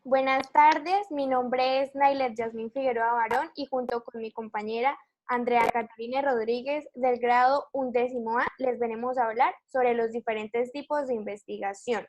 Buenas tardes, mi nombre es Nailet Yasmín Figueroa Barón y junto con mi compañera Andrea Catalina Rodríguez del grado 11A les venimos a hablar sobre los diferentes tipos de investigación.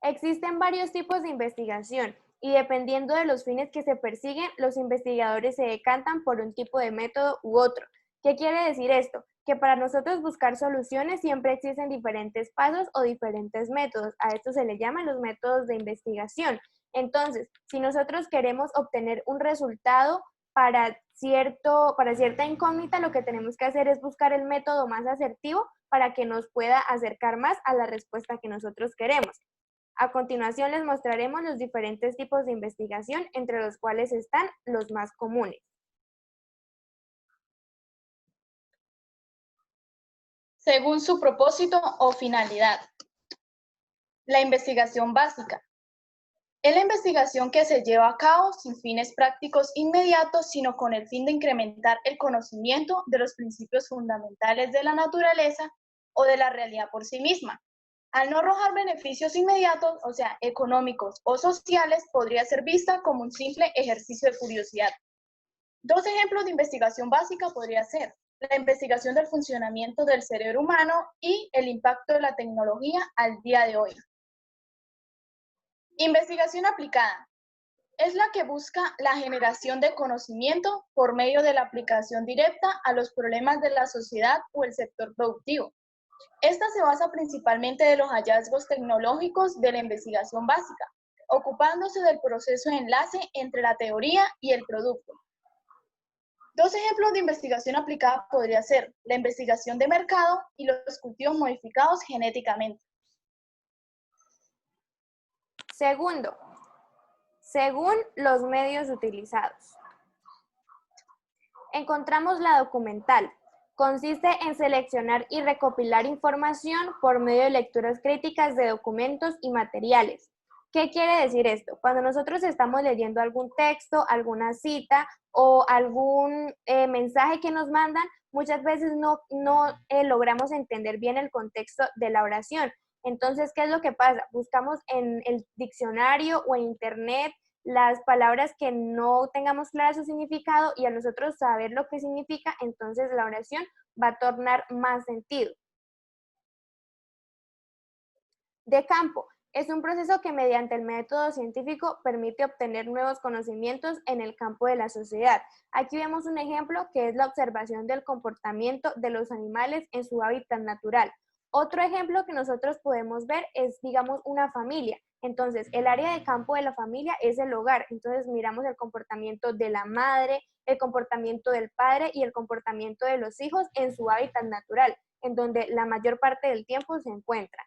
Existen varios tipos de investigación y dependiendo de los fines que se persiguen, los investigadores se decantan por un tipo de método u otro. ¿Qué quiere decir esto? Que para nosotros buscar soluciones siempre existen diferentes pasos o diferentes métodos. A esto se le llaman los métodos de investigación. Entonces, si nosotros queremos obtener un resultado para cierta incógnita, lo que tenemos que hacer es buscar el método más asertivo para que nos pueda acercar más a la respuesta que nosotros queremos. A continuación les mostraremos los diferentes tipos de investigación, entre los cuales están los más comunes. Según su propósito o finalidad. La investigación básica. Es la investigación que se lleva a cabo sin fines prácticos inmediatos, sino con el fin de incrementar el conocimiento de los principios fundamentales de la naturaleza o de la realidad por sí misma. Al no arrojar beneficios inmediatos, o sea, económicos o sociales, podría ser vista como un simple ejercicio de curiosidad. Dos ejemplos de investigación básica podría ser la investigación del funcionamiento del cerebro humano y el impacto de la tecnología al día de hoy. Investigación aplicada. Es la que busca la generación de conocimiento por medio de la aplicación directa a los problemas de la sociedad o el sector productivo. Esta se basa principalmente de los hallazgos tecnológicos de la investigación básica, ocupándose del proceso de enlace entre la teoría y el producto. Dos ejemplos de investigación aplicada podría ser la investigación de mercado y los cultivos modificados genéticamente. Segundo, según los medios utilizados. Encontramos la documental. Consiste en seleccionar y recopilar información por medio de lecturas críticas de documentos y materiales. ¿Qué quiere decir esto? Cuando nosotros estamos leyendo algún texto, alguna cita o algún mensaje que nos mandan, muchas veces no logramos entender bien el contexto de la oración. Entonces, ¿qué es lo que pasa? Buscamos en el diccionario o en internet las palabras que no tengamos claro su significado y a nosotros saber lo que significa, entonces la oración va a tornar más sentido. De campo. Es un proceso que mediante el método científico permite obtener nuevos conocimientos en el campo de la sociedad. Aquí vemos un ejemplo que es la observación del comportamiento de los animales en su hábitat natural. Otro ejemplo que nosotros podemos ver es, digamos, una familia. Entonces, el área de campo de la familia es el hogar. Entonces, miramos el comportamiento de la madre, el comportamiento del padre y el comportamiento de los hijos en su hábitat natural, en donde la mayor parte del tiempo se encuentran.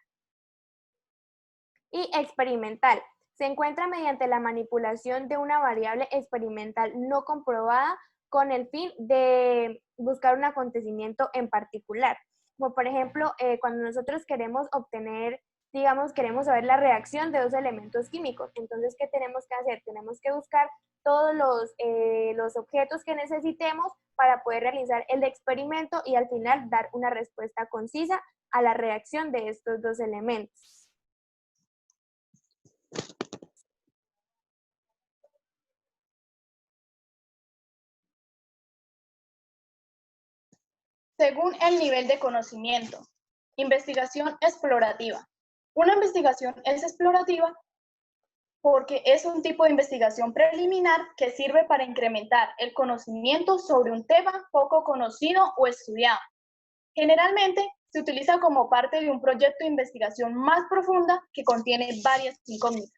Y experimental. Se encuentra mediante la manipulación de una variable experimental no comprobada con el fin de buscar un acontecimiento en particular. Como por ejemplo, cuando nosotros queremos obtener, digamos, queremos saber la reacción de dos elementos químicos. Entonces, ¿qué tenemos que hacer? Tenemos que buscar todos los objetos que necesitemos para poder realizar el experimento y al final dar una respuesta concisa a la reacción de estos dos elementos. Según el nivel de conocimiento. Investigación explorativa. Una investigación es explorativa porque es un tipo de investigación preliminar que sirve para incrementar el conocimiento sobre un tema poco conocido o estudiado. Generalmente se utiliza como parte de un proyecto de investigación más profunda que contiene varias incógnitas.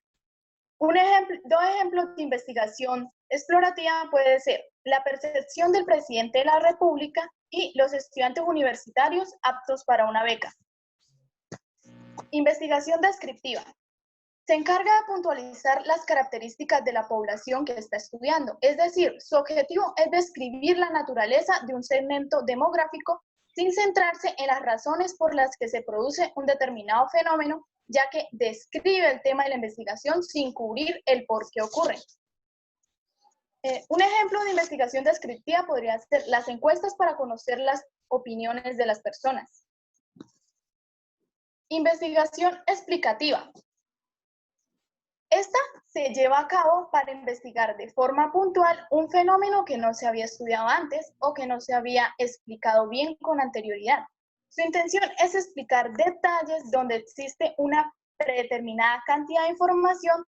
Dos ejemplos de investigación explorativa puede ser la percepción del presidente de la República y los estudiantes universitarios aptos para una beca. Investigación descriptiva. Se encarga de puntualizar las características de la población que está estudiando, es decir, su objetivo es describir la naturaleza de un segmento demográfico sin centrarse en las razones por las que se produce un determinado fenómeno, ya que describe el tema de la investigación sin cubrir el por qué ocurre. Un ejemplo de investigación descriptiva podría ser las encuestas para conocer las opiniones de las personas. Investigación explicativa. Esta se lleva a cabo para investigar de forma puntual un fenómeno que no se había estudiado antes o que no se había explicado bien con anterioridad. Su intención es explicar detalles donde existe una predeterminada cantidad de información,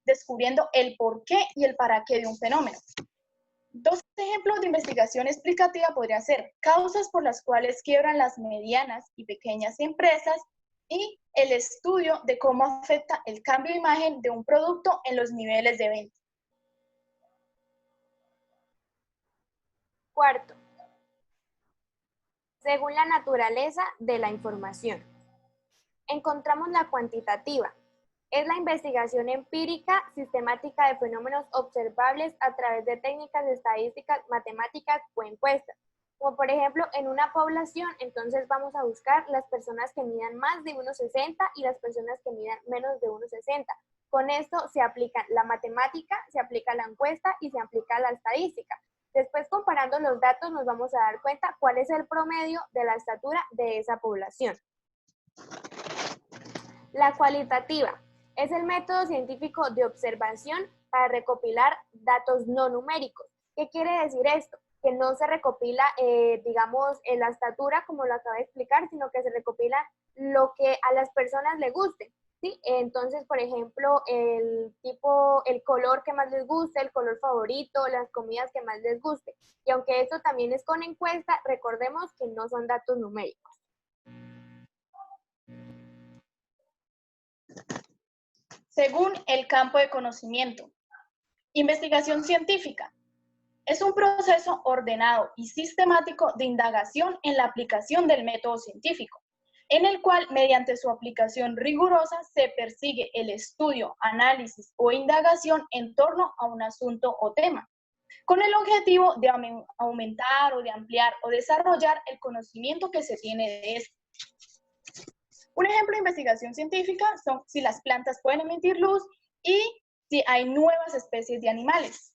descubriendo el por qué y el para qué de un fenómeno. Dos ejemplos de investigación explicativa podrían ser causas por las cuales quiebran las medianas y pequeñas empresas y el estudio de cómo afecta el cambio de imagen de un producto en los niveles de venta. Cuarto, según la naturaleza de la información. Encontramos la cuantitativa. Es la investigación empírica, sistemática de fenómenos observables a través de técnicas estadísticas, matemáticas o encuestas. Como por ejemplo, en una población, entonces vamos a buscar las personas que midan más de 1,60 y las personas que midan menos de 1,60. Con esto se aplica la matemática, se aplica la encuesta y se aplica la estadística. Después, comparando los datos, nos vamos a dar cuenta cuál es el promedio de la estatura de esa población. La cualitativa es el método científico de observación para recopilar datos no numéricos. ¿Qué quiere decir esto? Que no se recopila, digamos, en la estatura, como lo acabo de explicar, sino que se recopila lo que a las personas les guste, ¿sí? Entonces, por ejemplo, el color que más les guste, el color favorito, las comidas que más les guste. Y aunque esto también es con encuesta, recordemos que no son datos numéricos. Según el campo de conocimiento. Investigación científica. Es un proceso ordenado y sistemático de indagación en la aplicación del método científico, en el cual, mediante su aplicación rigurosa, se persigue el estudio, análisis o indagación en torno a un asunto o tema, con el objetivo de aumentar o de ampliar o desarrollar el conocimiento que se tiene de este. Un ejemplo de investigación científica son si las plantas pueden emitir luz y si hay nuevas especies de animales.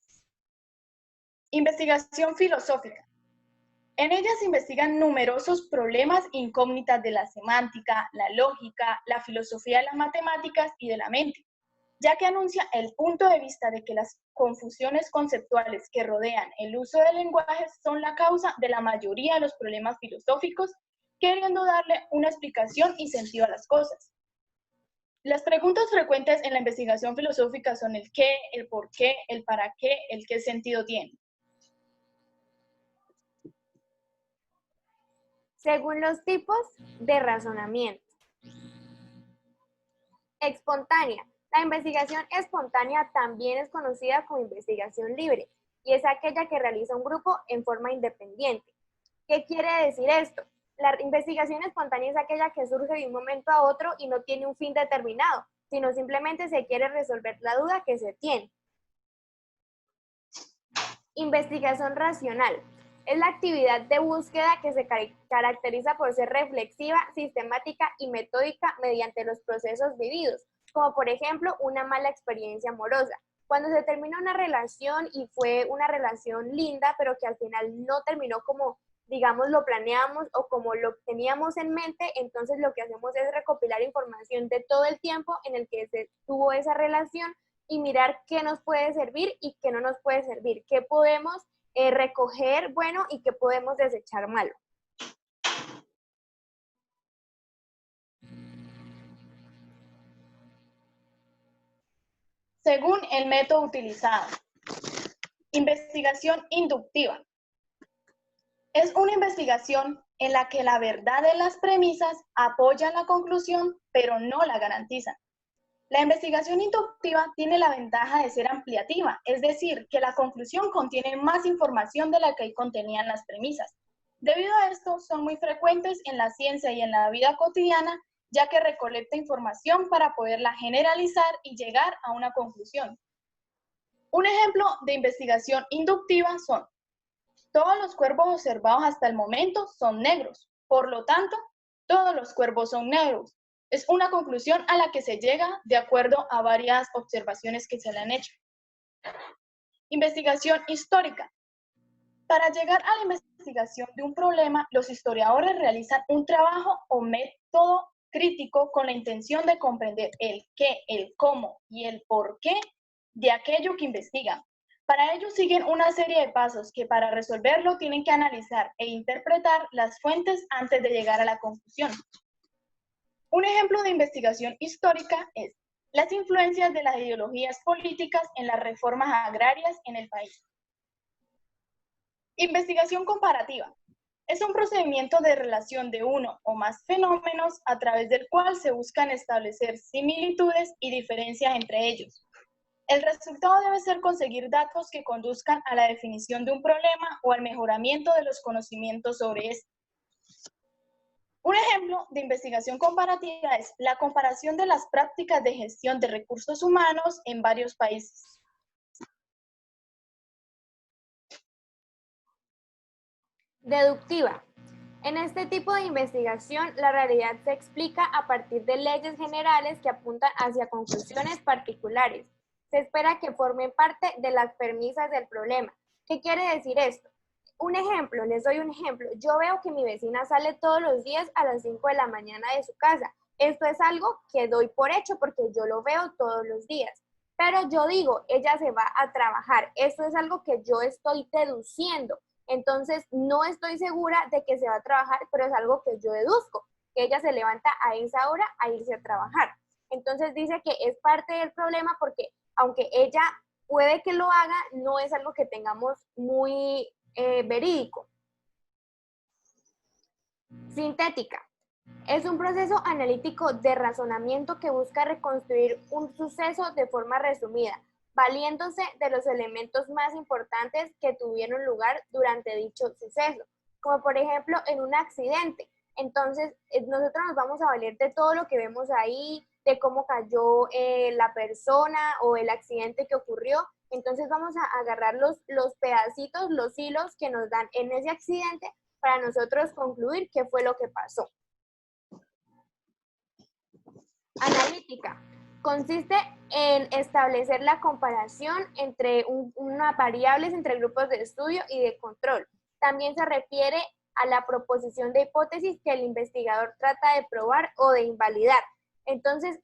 Investigación filosófica. En ella se investigan numerosos problemas e incógnitas de la semántica, la lógica, la filosofía de las matemáticas y de la mente, ya que anuncia el punto de vista de que las confusiones conceptuales que rodean el uso del lenguaje son la causa de la mayoría de los problemas filosóficos, queriendo darle una explicación y sentido a las cosas. Las preguntas frecuentes en la investigación filosófica son el qué, el por qué, el para qué, el qué sentido tiene. Según los tipos de razonamiento. Espontánea. La investigación espontánea también es conocida como investigación libre y es aquella que realiza un grupo en forma independiente. ¿Qué quiere decir esto? La investigación espontánea es aquella que surge de un momento a otro y no tiene un fin determinado, sino simplemente se quiere resolver la duda que se tiene. Investigación racional. Es la actividad de búsqueda que se caracteriza por ser reflexiva, sistemática y metódica mediante los procesos vividos, como por ejemplo una mala experiencia amorosa. Cuando se termina una relación y fue una relación linda, pero que al final no terminó como, digamos, lo planeamos o como lo teníamos en mente, entonces lo que hacemos es recopilar información de todo el tiempo en el que se tuvo esa relación y mirar qué nos puede servir y qué no nos puede servir, qué podemos recoger bueno y qué podemos desechar malo. Según el método utilizado. Investigación inductiva. Es una investigación en la que la verdad de las premisas apoya la conclusión, pero no la garantizan. La investigación inductiva tiene la ventaja de ser ampliativa, es decir, que la conclusión contiene más información de la que contenían las premisas. Debido a esto, son muy frecuentes en la ciencia y en la vida cotidiana, ya que recolecta información para poderla generalizar y llegar a una conclusión. Un ejemplo de investigación inductiva son: todos los cuervos observados hasta el momento son negros, por lo tanto, todos los cuervos son negros. Es una conclusión a la que se llega de acuerdo a varias observaciones que se le han hecho. Investigación histórica. Para llegar a la investigación de un problema, los historiadores realizan un trabajo o método crítico con la intención de comprender el qué, el cómo y el por qué de aquello que investigan. Para ello siguen una serie de pasos que para resolverlo tienen que analizar e interpretar las fuentes antes de llegar a la conclusión. Un ejemplo de investigación histórica es las influencias de las ideologías políticas en las reformas agrarias en el país. Investigación comparativa. Es un procedimiento de relación de uno o más fenómenos a través del cual se buscan establecer similitudes y diferencias entre ellos. El resultado debe ser conseguir datos que conduzcan a la definición de un problema o al mejoramiento de los conocimientos sobre este. Un ejemplo de investigación comparativa es la comparación de las prácticas de gestión de recursos humanos en varios países. Deductiva. En este tipo de investigación, la realidad se explica a partir de leyes generales que apuntan hacia conclusiones particulares. Se espera que formen parte de las premisas del problema. ¿Qué quiere decir esto? Un ejemplo, les doy un ejemplo. Yo veo que mi vecina sale todos los días a las 5 de la mañana de su casa. Esto es algo que doy por hecho porque yo lo veo todos los días. Pero yo digo, ella se va a trabajar. Esto es algo que yo estoy deduciendo. Entonces, no estoy segura de que se va a trabajar, pero es algo que yo deduzco, que ella se levanta a esa hora a irse a trabajar. Entonces, dice que es parte del problema porque aunque ella puede que lo haga, no es algo que tengamos muy verídico. Sintética. Es un proceso analítico de razonamiento que busca reconstruir un suceso de forma resumida, valiéndose de los elementos más importantes que tuvieron lugar durante dicho suceso, como por ejemplo en un accidente. Entonces, nosotros nos vamos a valer de todo lo que vemos ahí, de cómo cayó la persona o el accidente que ocurrió. Entonces vamos a agarrar los pedacitos, los hilos que nos dan en ese accidente para nosotros concluir qué fue lo que pasó. Analítica. Consiste en establecer la comparación entre unas variables entre grupos de estudio y de control. También se refiere a la proposición de hipótesis que el investigador trata de probar o de invalidar. Entonces,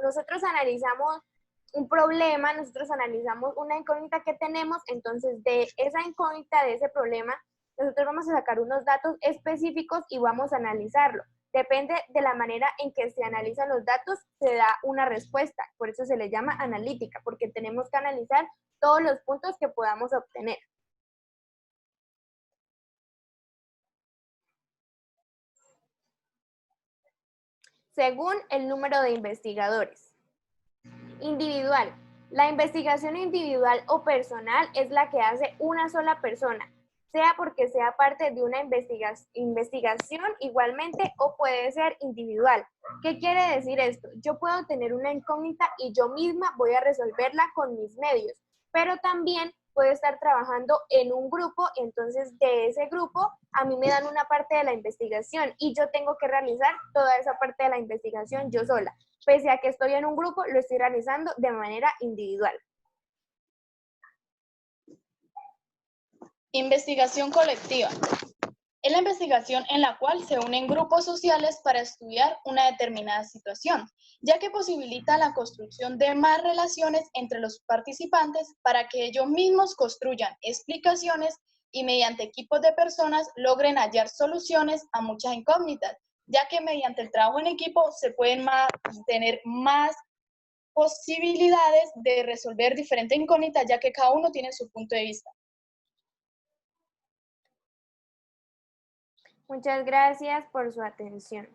nosotros analizamos un problema, nosotros analizamos una incógnita que tenemos, entonces de esa incógnita, de ese problema, nosotros vamos a sacar unos datos específicos y vamos a analizarlo. Depende de la manera en que se analizan los datos, se da una respuesta. Por eso se le llama analítica, porque tenemos que analizar todos los puntos que podamos obtener. Según el número de investigadores. Individual. La investigación individual o personal es la que hace una sola persona, sea porque sea parte de una investigación igualmente o puede ser individual. ¿Qué quiere decir esto? Yo puedo tener una incógnita y yo misma voy a resolverla con mis medios, pero también puedo estar trabajando en un grupo, entonces de ese grupo a mí me dan una parte de la investigación y yo tengo que realizar toda esa parte de la investigación yo sola. Pese a que estoy en un grupo, lo estoy realizando de manera individual. Investigación colectiva. Es la investigación en la cual se unen grupos sociales para estudiar una determinada situación, ya que posibilita la construcción de más relaciones entre los participantes para que ellos mismos construyan explicaciones y mediante equipos de personas logren hallar soluciones a muchas incógnitas, ya que mediante el trabajo en equipo se pueden tener más posibilidades de resolver diferentes incógnitas, ya que cada uno tiene su punto de vista. Muchas gracias por su atención.